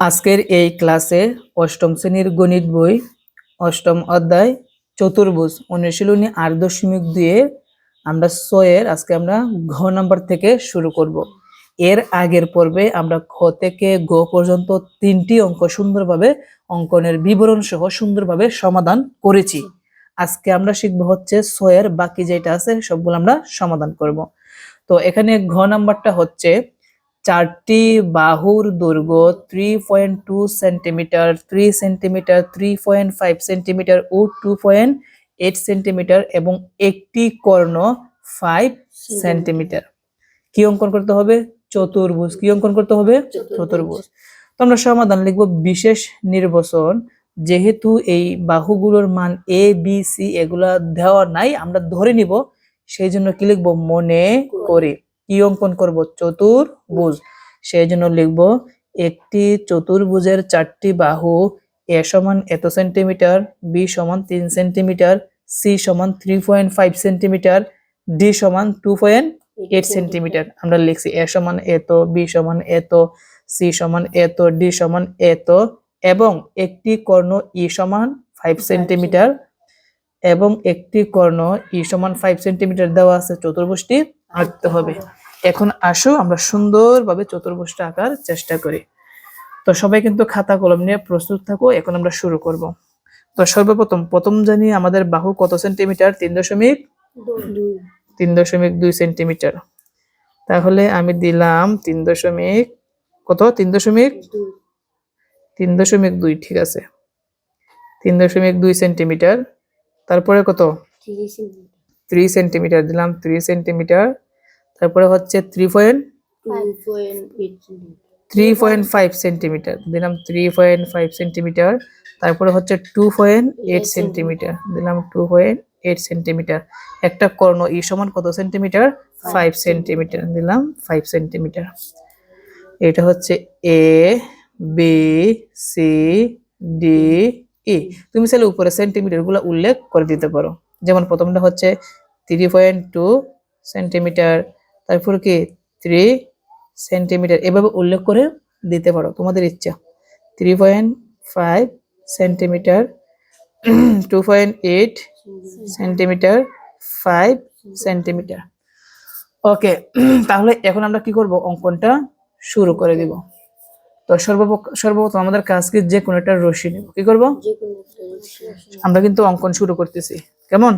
আজকের এই ক্লাসে অষ্টম শ্রেণীর গণিত বই অষ্টম অধ্যায় চতুর্ভুজ অনুশীলনী ৮.২ আমরা ৬ আজকে আমরা ঘ নাম্বার থেকে শুরু করব। এর আগের পর্বে আমরা খ থেকে গ পর্যন্ত ৩টি অঙ্ক সুন্দরভাবে অঙ্কনের বিবরণ সহ সুন্দরভাবে সমাধান করেছি। আজকে আমরা শিখবো হচ্ছে ৬ বাকি যেটা আছে সবগুলো আমরা সমাধান করব। তো এখানে ঘ নাম্বারটা হচ্ছে চারটি বাহুর দৈর্ঘ্য 3.2 সেন্টিমিটার, 3 সেন্টিমিটার, 3.5 সেন্টিমিটার ও 2.8 সেন্টিমিটার এবং একটি কর্ণ 5 সেন্টিমিটার। কি অঙ্কন করতে হবে? চতুর্ভুজ। কি অঙ্কন করতে হবে? চতুর্ভুজ। তো আমরা সমাধান লিখব বিশেষ নির্বাচন। যেহেতু এই বাহুগুলোর মান এ বি সি এগুলা দেওয়া নাই, আমরা ধরে নিব, সেই জন্য কি লিখবো? মনে করে। কি অঙ্কন করব? চতুর্ভুজ। সেই জন্য লিখব একটি চতুর্ভুজের চারটি বাহু এ সমান এত সেন্টিমিটার, বি সমান 3 সেন্টিমিটার, সি সমান 3.5 সেন্টিমিটার, ডি সমান 2.8 সেন্টিমিটার। আমরা লিখছি এ সমান এত, বি সমান এত, সি সমান এত, ডি সমান এত এবং একটি কর্ণ ই সমান 5 সেন্টিমিটার এবং একটি কর্ণ ই সমান 5 সেন্টিমিটার দেওয়া আছে। চতুর্ভুজটি আঁকতে হবে। এখন আসো আমরা সুন্দরভাবে চতুর্ভুজটা আঁকার চেষ্টা করি। তো সবাই কিন্তু খাতা কলম নিয়ে প্রস্তুত থাকো। এখন আমরা শুরু করব। তো প্রথম জানি আমাদের বাহু কত সেন্টিমিটার? 3.2 সেন্টিমিটার। তাহলে আমি দিলাম 3.2 ঠিক আছে, 3.2 সেন্টিমিটার। তারপরে কত? 3 সেন্টিমিটার দিলাম, 3 সেন্টিমিটার। তারপরে হচ্ছে 3.5 সেন্টিমিটার দিলাম, 3.5 সেন্টিমিটার। তারপরে হচ্ছে 2.8 সেন্টিমিটার দিলাম, 2.8 সেন্টিমিটার। একটা কর্ণ ই সমান কত সেন্টিমিটার? 5 সেন্টিমিটার দিলাম, 5 সেন্টিমিটার। এটা হচ্ছে এ বি সি ডি ই। তুমি চাইলে উপরে সেন্টিমিটার গুলো উল্লেখ করে দিতে পারো। যেমন প্রথমটা হচ্ছে 3.2 সেন্টিমিটার, তারপর কি 3 সেন্টিমিটার, এভাবে উল্লেখ করে দিতে পারো তোমাদের ইচ্ছা। 3.5 সেন্টিমিটার, 2.8 সেন্টিমিটার, 5 সেন্টিমিটার। ওকে, তাহলে এখন আমরা কি করব? অঙ্কনটা শুরু করে দিব। তো সর্বপ্রথম আমাদের কাজ কি? যে কোনো একটা রশ্মি নেব। কি করব? আমরা কিন্তু অঙ্কন শুরু করতেছি, কেমন?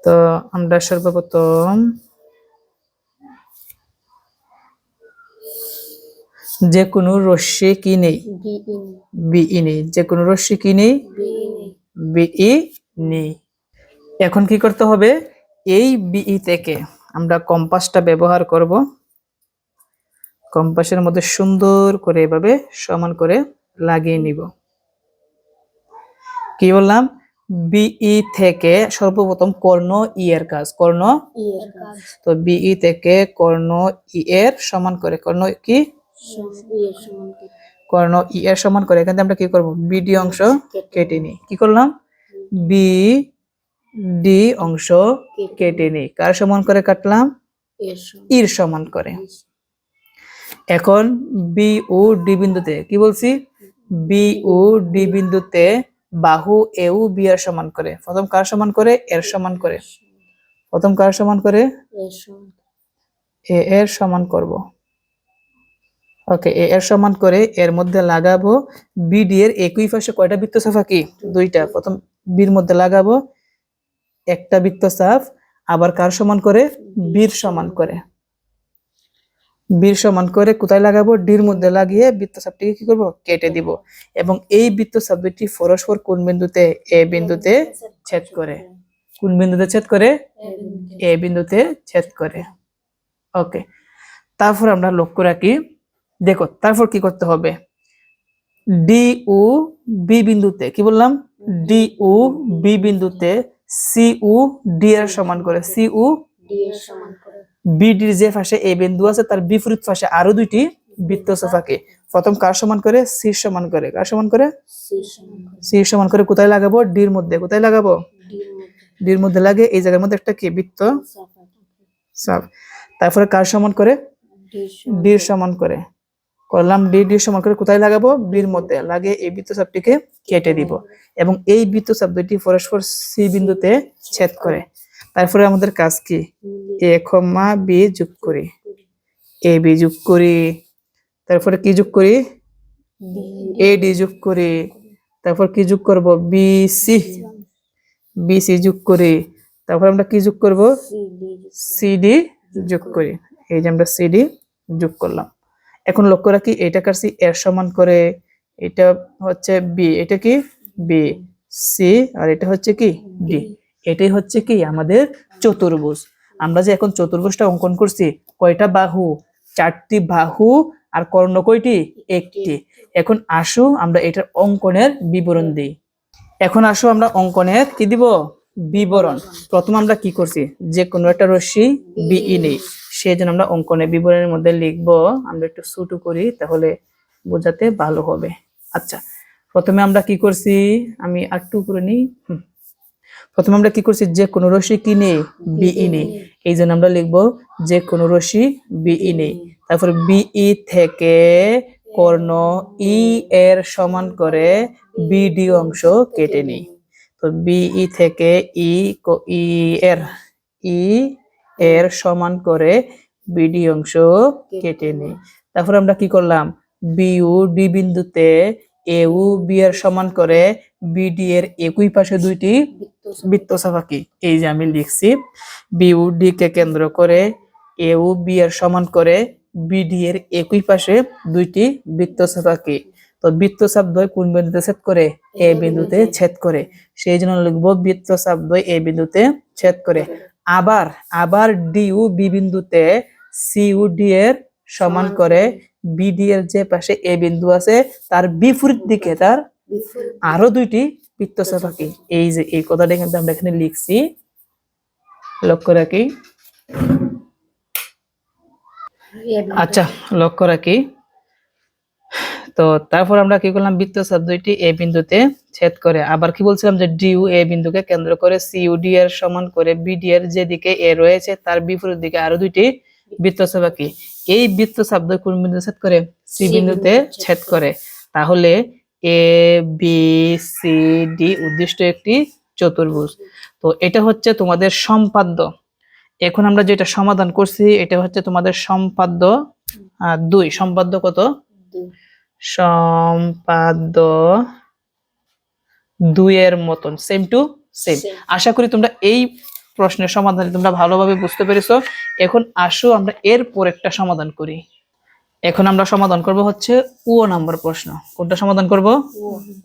তো আমরা সর্বপ্রথম যে কোনো রশ্মি কি নেই? বিই নেই। যে কোনো রশ্মি কি নেই? বিই নেই। এখন কি করতে হবে? এই বিই থেকে আমরা কম্পাসটা ব্যবহার করব। কম্পাসের মধ্যে সুন্দর করে এভাবে সমান করে লাগিয়ে নিব। কি বললাম? বিই থেকে সর্বপ্রথম কর্ণ ই এর কাজ। কর্ণ ই এর কাজ। তো বিই থেকে কর্ণ ই এর সমান করে, কর্ণ কি? কর্ণ ই এর সমান করে এখানে আমরা কি করব? বিডি অংশ কেটে নিই। কি করলাম? বি ডি অংশ কেটে নিই। কার সমান করে কাটলাম? এর সমান করে। এখন বি ও ডি বিন্দুতে কি বলছি? বি ও ডি বিন্দুতে বাহু এ ও বি এর সমান করে। প্রথম কার সমান করে? এর সমান করে। প্রথম কার সমান করে? এ এর সমান করব। ওকে, এ এর সমান করে এর মধ্যে লাগাবো বিডি এর একই পাশে কয়টা বৃত্তচাপ আঁকি? 2টা। প্রথম বির মধ্যে লাগাবো একটা বৃত্তচাপ, আবার কার সমান করে? বির সমান করে। বির সমান করে কোথায় লাগাবো? ডির মধ্যে লাগিয়ে বৃত্তচাপটিকে কি করব? কেটে দিব। এবং এই বৃত্তচাপ দুটি পরস্পর কোন বিন্দুতে? এ বিন্দুতে ছেদ করে। কোন বিন্দুতে ছেদ করে? এ বিন্দুতে ছেদ করে। ওকে, তারপর আমরা লক্ষ্য রাখি, দেখো তারপর কি করতে হবে? ডি ও বি বিন্দুতে, কি বললাম? ডি ও বি বিন্দুতে সি ও ডি এর সমান করে। সি ও ডি এর সমান করে। বিডির যে পাশে এ বিন্দু আছে তার বিপরীত পাশে আরো দুইটি বৃত্তচাপ আঁকে। প্রথম কার সমান করে? সি সমান করে। কার সমান করে? সি সমান করে কোথায় লাগাবো? ডির মধ্যে। কোথায় লাগাবো? ডির মধ্যে লাগে এই জায়গার মধ্যে একটা কি বৃত্তচাপ। তারপরে কার সমান করে? ডির সমান করে। করলাম ডি ডি সমান করে কোথায় লাগাবো, বির মধ্যে লাগিয়ে এই বৃত্তচাপটিকে কেটে দিব এবং এই বৃত্তচাপ দুটি পরস্পর সি বিন্দুতে ছেদ করে। তারপরে আমাদের কাজ কি, এ কমা বি যোগ করি, এ বি যোগ করি, তারপরে কি যোগ করি, এ ডি যোগ করি, তারপর কি যোগ করব, বি সি, বি সি যোগ করি, তারপর আমরা কি যোগ করব, সি ডি যোগ করি। এই যে আমরা সি ডি যোগ করলাম। এখন লক্ষ্য রাখি এটা কাটছি এর সমান করে, এটা হচ্ছে বি, এটা কি বি সি, আর এটা হচ্ছে কি ডি। এটাই হচ্ছে কি আমাদের চতুর্ভুজ। আমরা যে এখন চতুর্ভুজটা অঙ্কন করছি, কয়টা বাহু, চারটি বাহু, আর কর্ণ কয়টি, একটি। এখন আসো আমরা এটার অঙ্কনের বিবরণ দিই। এখন আসো আমরা অঙ্কনের কি দিব, বিবরণ। প্রথম আমরা কি করছি, যে কোনো একটা রশ্মি বিই নেই, সেই জন্য আমরা অঙ্কনের বিবরণের মধ্যে লিখব, আমরা একটু ছোট করি তাহলে বোঝাতে ভালো হবে। আচ্ছা, প্রথমে আমরা কি করছি, আমি একটু করে নিই। প্রথমে আমরা কি করছি, যে কোনো রশ্মি কি নেই, বিই নেই, এই জন্য আমরা লিখব যে কোনো রশ্মি বিই নেই। তারপর বিই থেকে কর্ণ ই এর সমান করে বিডি অংশ কেটে নিই। তো বিই থেকে ই এর সমান করে বিডি অংশ কেটে নিই। তারপর আমরা কি করলাম, বিউ ডি বিন্দুতে এউ বি এর সমান করে বিডি এর একই পাশে দুইটি বৃত্তচাপ আঁকি। এই যে আমি লিখছি, বিউ ডি কে কেন্দ্র করে এউ বি এর সমান করে বিডি এর একই পাশে দুইটি বৃত্তচাপ আঁকি। তো বৃত্তচাপ দ্বয় কোন বিন্দুতে ছেদ করে, এ বিন্দুতে ছেদ করে, সেই জন্য লিখবো বৃত্তচাপ দ্বয় এ বিন্দুতে ছেদ করে। আবার ডিউ বি বিন্দুতে সিউ ডি এর সমান করে বিডি এর যে পাশে এ বিন্দু আছে তার বিপরীত দিকে তার আরো দুইটি বৃত্তচাপ আঁকি। এই যে এই কথাটা কিন্তু আমরা এখানে লিখছি, লক্ষ্য রাখি। আচ্ছা, লক্ষ্য রাখি। তো তারপর আমরা কি করলাম, বৃত্তচাপ দুইটি এ বিন্দুতে ছেদ করে। আবার কি বলছিলাম, যে ডিউ এ বিন্দুকে কেন্দ্র করে সিইউডি এর সমান করে বিডি এর যেদিকে এ রয়েছে তার বিপরীত দিকে আরো দুইটি বৃত্তচাপ আঁকি। এই বৃত্তচাপ দ্বয় কোন বিন্দুতে ছেদ করে, সি বিন্দুতে ছেদ করে। তাহলে এ বি সি ডি উদ্দিষ্ট একটি চতুর্ভুজ। তো এটা হচ্ছে তোমাদের সম্পাদ্য। এখন আমরা যেটা সমাধান করছি এটা হচ্ছে তোমাদের সম্পাদ্য 2। সম্পাদ্য কত, সম্পাদ্য 2 এর মতন, সেম টু সেম। আশা করি তোমরা এই প্রশ্নের সমাধান তোমরা ভালোভাবে বুঝতে পেরেছো। এখন আসো আমরা এর পরেরটা সমাধান করি। এখন আমরা সমাধান করব হচ্ছে ও নাম্বার প্রশ্ন। কোনটা সমাধান করব,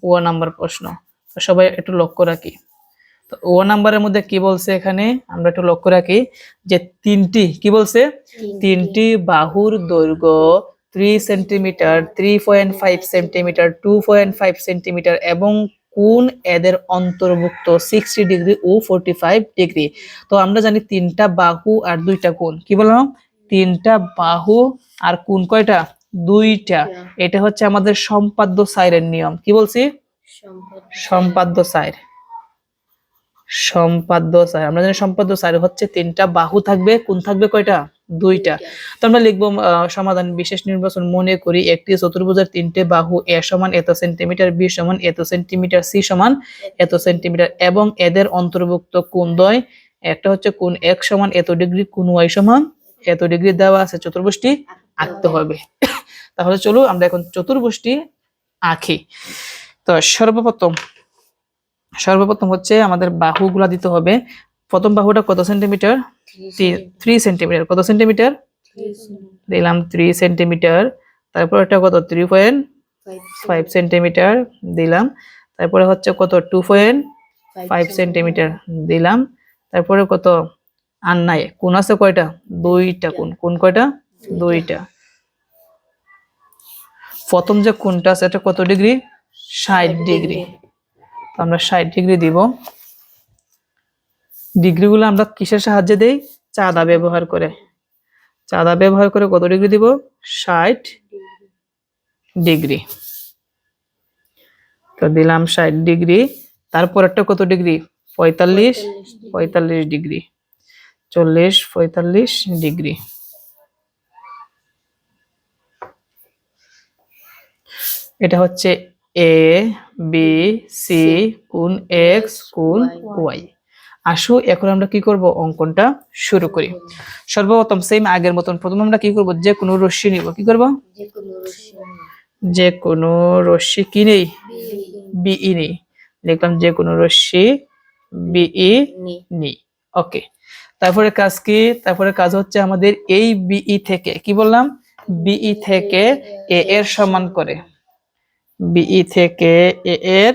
ও নাম্বার প্রশ্ন। তো সবাই একটু লক্ষ্য রাখি। তো ও নাম্বারের মধ্যে কি বলছে, এখানে আমরা একটু লক্ষ্য রাখি যে তিনটি কি বলছে, তিনটি বাহুর দৈর্ঘ্য 3 সেন্টিমিটার, 3.5 সেন্টিমিটার, 2.5 সেন্টিমিটার এবং কোণ এদের অন্তর্ভুক্ত 60 ডিগ্রি ও 45 ডিগ্রি। তো আমরা জানি তিনটা বাহু আর দুইটা কোণ, কি বললাম, তিনটা বাহু আর কোণ কয়টা, দুইটা। এটা হচ্ছে আমাদের সম্পাদ্য সাইরের নিয়ম। কি বলছি, সম্পাদ্য সাইর। সম্পাদ্য সাইর আমরা জানি সম্পাদ্য সাইর হচ্ছে তিনটা বাহু থাকবে, কোণ থাকবে কয়টা, দুইটা। তো আমরা লিখবো সমাধান বিশেষ নির্বাচন মনে করি একটি চতুর্ভুজের তিনটে বাহু এ সমান এত সেন্টিমিটার, বি সমান এত সেন্টিমিটার, সি সমান এত সেন্টিমিটার এবং এদের অন্তর্ভুক্ত কোণদ্বয়, একটা হচ্ছে কোণ x সমান এত ডিগ্রি, কোণ y সমান এত ডিগ্রি দেওয়া আছে, চতুর্ভুজটি আঁকতে হবে। তাহলে চলো আমরা এখন চতুর্ভুজটি আঁকি। তো সর্বপ্রথম হচ্ছে আমাদের বাহুগুলা দিতে হবে। প্রথম বাহুটা কত সেন্টিমিটার, 3 সেন্টিমিটার। কত সেন্টিমিটার দিলাম, 3 সেন্টিমিটার। তারপর এটা কত, 3.5 সেন্টিমিটার দিলাম। তারপরে হচ্ছে কত, 2.5 সেন্টিমিটার দিলাম। তারপরে কত, আর নাই, কোণ আছে কয়টা, দুইটা কোণ। কোণ কয়টা, দুইটা। প্রথম যে কোণটা আছে এটা কত ডিগ্রি, 60 ডিগ্রি। আমরা 60 ডিগ্রি দিব। ডিগ্রিগুলো আমরা কিসের সাহায্যে দেই, চাঁদা ব্যবহার করে। চাঁদা ব্যবহার করে কত ডিগ্রি দিব, 60 ডিগ্রি। তো দিলাম 60 ডিগ্রি। তারপর একটা কত ডিগ্রি, 45 ডিগ্রি, 40 45 ডিগ্রি। এটা হচ্ছে এ বি সি গুণ এক্স গুণ ওয়াই। আসো এখন আমরা কি করব, অঙ্কনটা শুরু করি। সর্বপ্রথম সেম আগের মতন প্রথম আমরা কি করব, যে কোনো রশ্মি নিব। কি করব, যে কোনো রশ্মি কি নেই, বিই নেই। লিখলাম যে কোনো রশ্মি বিই নেই। ওকে, তারপরে কাজ কি, তারপরে কাজ হচ্ছে আমাদের এই বিই থেকে কি বললাম, বিই থেকে এ এর সমান করে, বিই থেকে এ এর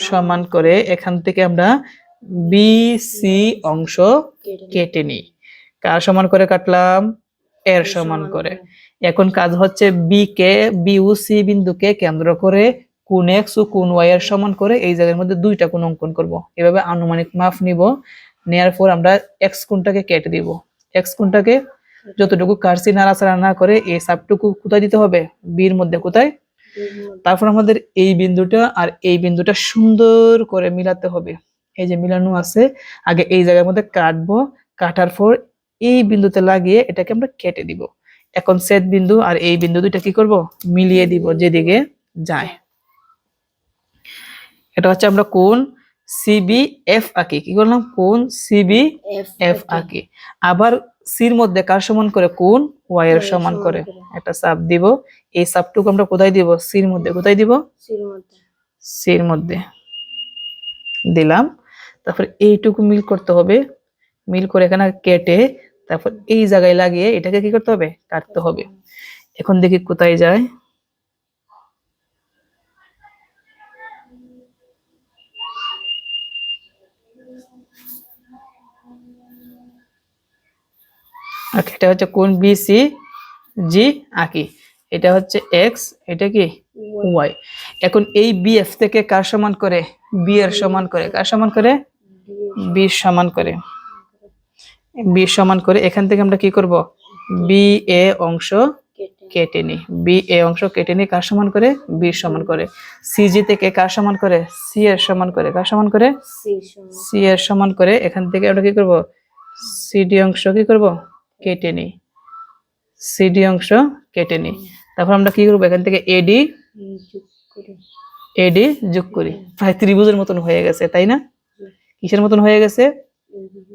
সমান করে এখান থেকে আমরা বি সি অংশ কেটে নিই। কার সমান করে কাটলাম, এর সমান করে। এখন কাজ হচ্ছে বি কে, বি ও সি বিন্দুকে কেন্দ্র করে কোণ এক্স ও কোণ ওয়াই এর সমান করে এই জায়গার মধ্যে দুইটা কোণ অঙ্কন করব। এভাবে আনুমানিক মাপ নিব, নেয়ার পর আমরা এক্স কোণটাকে কেটে দিব। এক্স কোণটাকে যতটুকু কাটছি নাড়াচাড়া না করে এই সাবটুকু কোথায় দিতে হবে, বির মধ্যে। কোথায়, তারপর আমাদের এই বিন্দুটা আর এই বিন্দুটা সুন্দর করে মিলাতে হবে। এই যে মিলানো আছে, আগে এই জায়গার মধ্যে কাটবো, কাটার পর এই বিন্দুতে লাগিয়ে এটাকে আমরা কেটে দিব। এখন ছেদ বিন্দু আর এই বিন্দু দুইটা কি করব, মিলিয়ে দিব যেদিকে যায়। এটা হচ্ছে আমরা কোণ সিবি এফ আঁকি। কি করলাম, কোণ সিবি এফ আঁকি। আবার সির মধ্যে কার সমান করে, কোণ ওয়াই এর সমান করে একটা চাপ দিব। এই চাপটুকু আমরা কোথায় দিব, সির মধ্যে। কোথায় দিব, সির মধ্যে দিলাম। তারপর এইটুকু মিল করতে হবে, মিল করে এখানে কেটে তারপর এই জায়গায় লাগিয়ে এটাকে কি করতে হবে, কাটতে হবে। এখন দেখি কোথায় যায়। এটা হচ্ছে কোণ বিসি জি আঁকি, এটা হচ্ছে এক্স, এটা কি ওয়াই। এখন এই বিএফ থেকে কার সমান করে, বি এর সমান করে। কার সমান করে, বি সমান করে, বি সমান করে এখান থেকে আমরা কি করব, বি এ অংশ কেটে নি। বি এ অংশ কেটে নি কার সমান করে, বি সমান করে। সিজি থেকে কার সমান করে, সি এর সমান করে। কার সমান করে, সি এর সমান করে এখান থেকে আমরা কি করব, সিডি অংশ কি করব, কেটে নি। সিডি অংশ কেটে নি। তারপর আমরা কি করব, এখান থেকে এডি এডি যোগ করি। প্রায় ত্রিভুজের মতন হয়ে গেছে, তাই না? কিসের মতন হয়ে গেছে,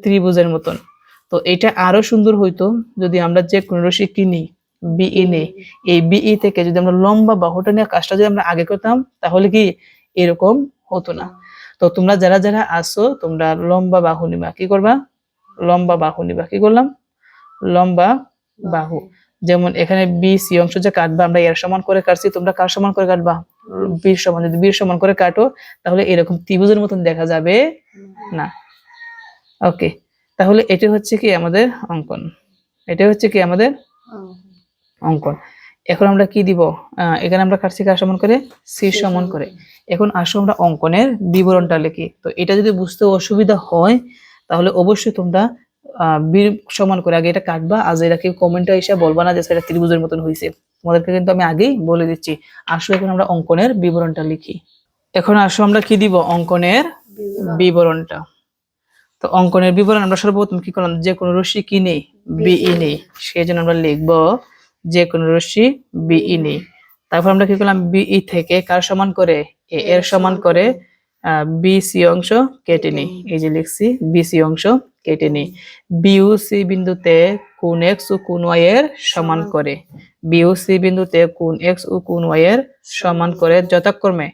ত্রিভুজের মতন। তো এটা আরো সুন্দর হইতো যদি আমরা যে কোন রশ্মি কিনি বিই নেই, এই বিই থেকে যদি আমরা লম্বা বাহুটা নিয়ে কাজটা যদি আমরা আগে করতাম তাহলে কি এরকম হতো না। তো তোমরা যারা যারা আসো তোমরা লম্বা বাহু নিবা। কি করবা, লম্বা বাহু নিবা। কি করলাম, লম্বা বাহু। যেমন এখানে বি সি অংশ যে কাটবা আমরা এর সমান করে কাটছি, তোমরা কার সমান করে কাটবা, বির সমান। যদি বির সমান করে কাটো তাহলে এরকম ত্রিভুজের মতন দেখা যাবে না। ওকে, তাহলে এটা হচ্ছে কি আমাদের অঙ্কন, এটা হচ্ছে কি আমাদের অঙ্কন। এখন আমরা কি দিব, এখানে আমরা কাটছি কার সমান করে, সি সমান করে। এখন আসো আমরা অঙ্কনের বিবরণটা লিখি। তো এটা যদি বুঝতে অসুবিধা হয় তাহলে অবশ্যই তোমরা বীর সমান করে আগে এটা কাটবা। আজ এটা কেউ কমেন্টে এসে বলবা না যে সেটা ত্রিভুজের মতন হয়েছে, তোমাদেরকে কিন্তু আমি আগেই বলে দিচ্ছি। আসো এখন আমরা অঙ্কনের বিবরণটা লিখি। এখন আসো আমরা কি দিব, অঙ্কনের বিবরণটা। তো অঙ্কনের বিবরণ আমরা সর্বপ্রথম কি করলাম, যে কোনো রশ্মি কি নেই, বিই নেই, সেই জন্য আমরা লিখব যে কোনো রশ্মি বিই নেই। তারপর আমরা কি করলাম, বিই থেকে কার সমান করে, এ এর সমান করে বিসি অংশ কেটে নিই। এই যে লিখছি বিসি অংশ কেটে নিই। বিউ সি বিন্দুতে কোণ এক্স ও কোণ ওয়াই এর সমান করে, বিউ সি বিন্দুতে কোণ এক্স ও কোণ ওয়াই এর সমান করে যথাক্রমে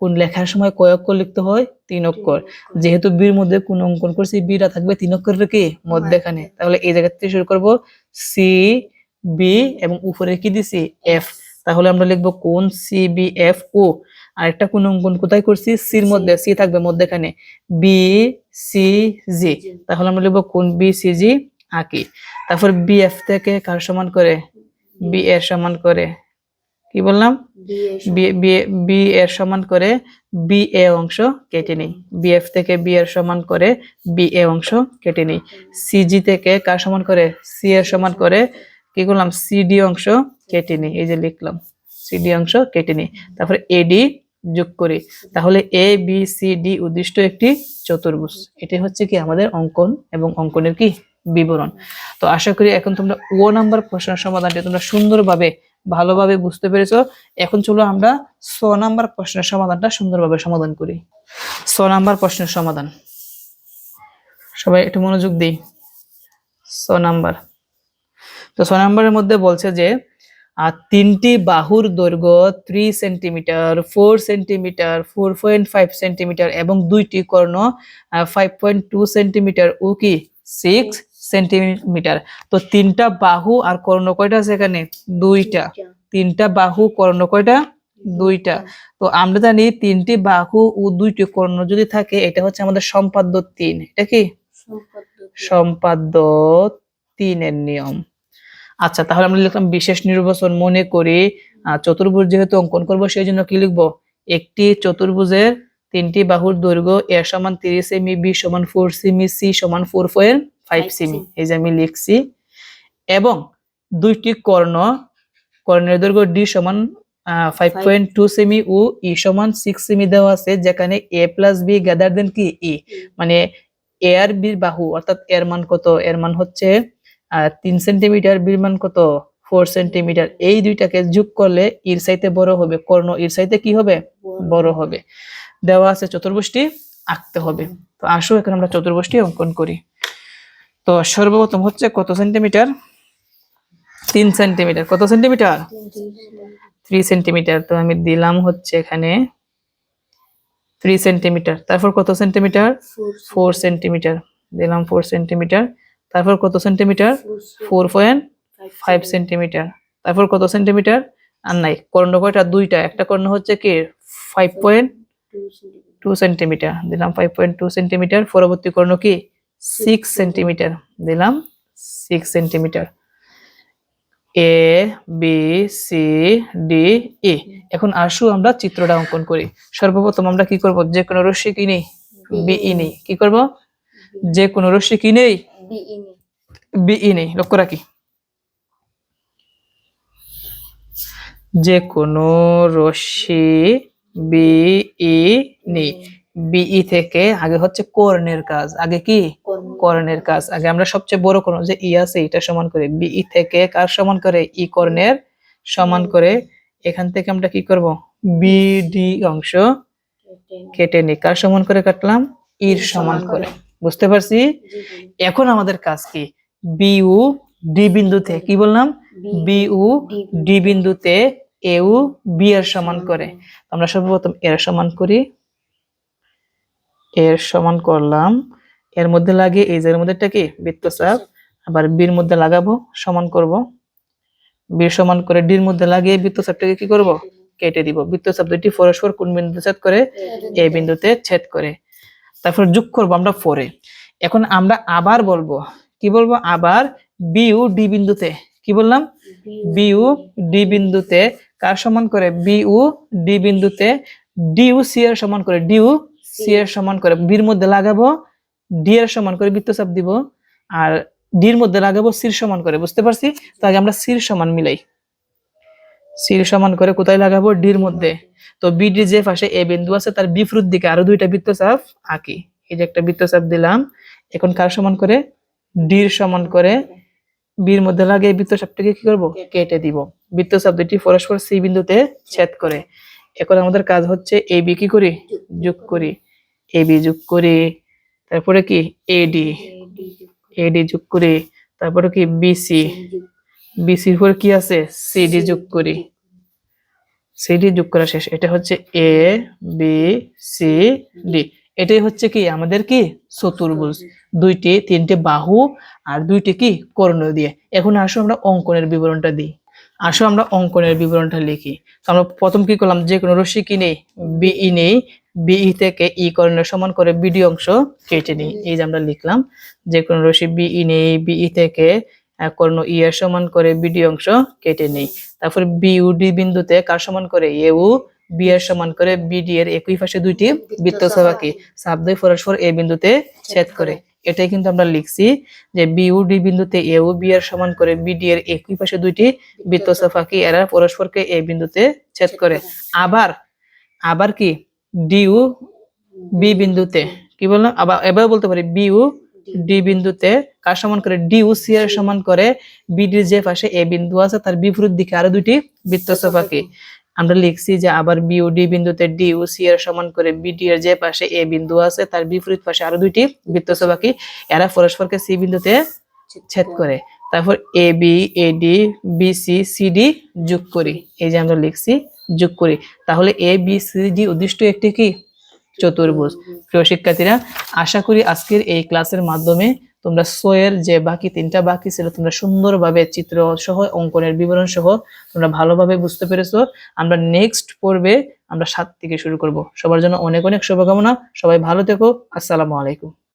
কোণ লেখার সময় কয় অক্ষর লিখতে হয়, 3 অক্ষর। যেহেতু বির মধ্যে কোণ অঙ্কন করছি, বিটা থাকবে 3 অক্ষরের কি মধ্যখানে। তাহলে এই জায়গা থেকে শুরু করব সি বি এবং উপরে কি দিছি এফ। তাহলে আমরা লিখবো কোণ সি বি এফ ও। আরেকটা কোণ অঙ্কন কোথায় করছি, সির মধ্যে, সি থাকবে মধ্যখানে, বি সি জি। তাহলে আমরা লিখবো কোণ বি সি জি আঁকি। তারপর বি এফ থেকে কার সমান করে, বি এর সমান করে। কি বললাম, বি এর সমান করে বি এ অংশ কেটে নিই। বি এফ থেকে বি এর সমান করে বি এ অংশ কেটে নিই। সিজি থেকে কার সমান করে, সি এর সমান করে কি করলাম, সিডি অংশ কেটে নিই। এই যে লিখলাম সিডি অংশ কেটে নিই। তারপরে এডি যোগ করি। তাহলে এ বি সি ডি উদ্দিষ্ট একটি চতুর্ভুজ। এটি হচ্ছে কি আমাদের অঙ্কন এবং অঙ্কনের কি বিবরণ। তো আশা করি এখন তোমরা ও নাম্বার প্রশ্নের সমাধানটি তোমরা সুন্দরভাবে ভালোভাবে বুঝতে পেরেছো। এখন চলো আমরা 6 নাম্বার প্রশ্নের সমাধানটা সুন্দরভাবে সমাধান করি। 6 নাম্বার প্রশ্নের সমাধান, সবাই একটু মনোযোগ দিই। 6 নাম্বার, তো 6 নাম্বারের মধ্যে বলছে যে তিনটি বাহুর দৈর্ঘ্য 3 সেন্টিমিটার, 4 সেন্টিমিটার, 4.5 সেন্টিমিটার এবং দুইটি কর্ণ 5.2 সেন্টিমিটার ও কি 6 সেন্টিমিটার। তো তিনটা বাহু আর কর্ণ কয়টা আছে এখানে? দুইটা। তিনটা বাহু কর্ণ কয়টা? দুইটা। তো আমরা জানি তিনটি বাহু ও দুইটি কর্ণ যদি থাকে এটা হচ্ছে আমাদের সম্পাদ্য 3। এটা কি সম্পাদ্য 3 এর নিয়ম। আচ্ছা, তাহলে আমরা লিখলাম বিশেষ নির্বাচন মনে করি চতুর্ভুজ যেহেতু অঙ্কন করব সেই জন্য কি লিখবো? একটি চতুর্ভুজের তিনটি বাহুর দৈর্ঘ্য a সমান 30 সেমি, b সমান 4 সেমি, c সমান 4.5 সেমি, এই যে আমি লিখছি। এবং দুইটি কর্ণের দৈর্ঘ্য d সমান 5.2 সেমি ও e সমান 6 সেমি দেওয়া আছে, যেখানে a plus b greater than কি e, মানে a আর b বাহু অর্থাৎ এর মান কত? এর মান হচ্ছে 3 সেন্টিমিটার, বির মান কত? 4 সেন্টিমিটার। এই দুইটাকে যোগ করলে এর চাইতে বড় হবে, কর্ণ এর চাইতে কি হবে? বড় হবে। দেওয়া আছে, চতুর্ভুজটি আঁকতে হবে। তো আসো এখন আমরা চতুর্ভুজটি অঙ্কন করি। তো সর্বপ্রথম হচ্ছে কত সেন্টিমিটার? 3 সেন্টিমিটার। কত সেন্টিমিটার? 3 সেন্টিমিটার। তো আমি দিলাম হচ্ছে এখানে 3 সেন্টিমিটার। তারপর কত সেন্টিমিটার? 4 সেন্টিমিটার। দিলাম 4 সেন্টিমিটার। তারপর কত সেন্টিমিটার? 4.5 সেন্টিমিটার। তারপর কত সেন্টিমিটার? আর নাই, কর্ণ কয়টা? দুইটা। একটা কর্ণ হচ্ছে কি 5.2 সেন্টিমিটার, দিলাম 5.2 সেন্টিমিটার। পরবর্তী কর্ণ কি 6 সেন্টিমিটার, দিলাম 6 সেন্টিমিটার। এ বি সি ডি ই। এখন আসো আমরা চিত্রটা অঙ্কন করি। সর্বপ্রথম আমরা কি করব? যে কোনো রশ্মি কি নেই? বিই নেই। কি করব? যে কোনো রশ্মি কি নেই? বিই নেই। লক্ষ্য রাখি, যে কোনো রশ্মি বিই নেই। বিই থেকে আগে হচ্ছে কর্ণের কাজ। আগে কি? কর্ণের কাজ। আগে আমরা সবচেয়ে বড় কর্ণ যে ই আছে এটা সমান করে, বিই থেকে কার সমান করে? ই কর্ণের সমান করে। এখান থেকে আমরা কি করব? বিডি অংশ কেটে নিই। কার সমান করে কাটলাম? ইর সমান করে। বুঝতে পারছি? এখন আমাদের কাজ কি? বিউ ডি বিন্দুতে, কি বললাম? বিউ ডি বিন্দুতে এউ বি এর সমান করে। আমরা সর্বপ্রথম এর সমান করি। এর সমান করলাম, এর মধ্যে লাগিয়ে এই যে এর মধ্যেটা কি বৃত্তচাপ, আবার বির মধ্যে লাগাবো, সমান করব। বির সমান করে ডির মধ্যে লাগিয়ে বৃত্তচাপটাকে কি করব? কেটে দিব। বৃত্তচাপ দুটি পরস্পর কোন বিন্দুতে ছেদ করে? এই বিন্দুতে ছেদ করে। তারপর যোগ করব আমরা পরে। এখন আমরা আবার বলবো, কি বলবো? আবার বিউ ডি বিন্দুতে, কি বললাম? বিউ ডি বিন্দুতে কার সমান করে? বিউ ডি বিন্দুতে ডিউ সি এর সমান করে, ডিউ সি এর সমান করে। বির মধ্যে লাগাবো, ডি এর সমান করে বৃত্তচাপ দিব, আর ডির মধ্যে লাগাবো সির সমান করে। বুঝতে পারছি? তো আগে আমরা সির সমান মিলাই। সির সমান করে কোথায় লাগাবো? ডির মধ্যে। তো বিডি যে পাশে এ বিন্দু আছে তার বিপরীত দিকে আরো দুইটা বৃত্তচাপ আঁকি। এই যে একটা বৃত্তচাপ দিলাম। এখন কার সমান করে? ডির সমান করে বির মধ্যে লাগিয়ে বৃত্তচাপটাকে কি করব? কেটে দিব। বৃত্তচাপ দুটি পরস্পর সি বিন্দুতে ছেদ করে। এখন আমাদের কাজ হচ্ছে এ বি কি করি? যোগ করি। এ বি যোগ করি। তারপরে কি এডি, এডি যোগ করি। তারপরে কি বিসি, বিসির পর কি আছে? সিডি যোগ করি। সিডি যোগ করা শেষ। এটা হচ্ছে এ বি সি ডি। এটাই হচ্ছে কি আমাদের কি চতুর্ভুজ, দুইটি তিনটে বাহু আর দুইটি কি কর্ণ দিয়ে। এখন আসো আমরা অঙ্কনের বিবরণটা দিই। আসো আমরা অঙ্কনের বিবরণটা লিখি। তো আমরা প্রথম কি করলাম? যে কোনো রশ্মি কি নেই? বিই নেই। বিই থেকে ই কর্ণের সমান করে বিডি অংশ কেটে নিই। এই যে আমরা লিখলাম, যে কোনো রশ্মি বিই নেই, বিই থেকে কর্ণ ই এর সমান করে বিডি অংশ কেটে নেই। তারপর বিইউডি বিন্দুতে কার সমান করে? এউ বি এর সমান করে বিডি এর একই পাশে দুইটি বৃত্তচাপ আঁকি। চাপ দুই পরস্পর এ বিন্দুতে ছেদ করে। এটাই কিন্তু আমরা লিখছি যে বিইউডি বিন্দুতে এউ বি এর সমান করে বিডি এর একই পাশে দুইটি বৃত্তচাপ আঁকি, এরা পরস্পরকে এ বিন্দুতে ছেদ করে। আবার আবার কি ডিউ বি বিন্দুতে, কি বললাম? আবার এবার বলতে পারি বিউ ডি বিন্দুতে কার সমান করে, ডি ও সি এর সমান করে বিডির যে পাশে এ বিন্দু আছে তার বিপরীত দিকে আরো দুটি বৃত্তচাপাকে আমরা লিখছি যে আবার বি ও ডি বিন্দুতে ডি ও সি এর সমান করে বিডি এর যে পাশে এ বিন্দু আছে তার বিপরীত পাশে আরো দুইটি বৃত্তচাপাকে এরা পরস্পরকে সি বিন্দুতে ছেদ করে। তারপর A B A D B C C D যোগ করি, এই যে আমরা লিখছি যোগ করি, তাহলে এ বি সি ডি উদ্দিষ্ট একটি কি চতুর্ভুজ। প্রিয় শিক্ষার্থীরা, আশা করি আজকের এই ক্লাসের মাধ্যমে তোমরা এর যে বাকি তিনটা বাকি ছিল তোমরা সুন্দরভাবে চিত্র সহ অঙ্কনের বিবরণ সহ তোমরা ভালোভাবে বুঝতে পেরেছো। আমরা নেক্সট পর্বে আমরা 7 থেকে শুরু করব। সবার জন্য অনেক অনেক শুভকামনা, সবাই ভালো থেকো, আসসালামু আলাইকুম।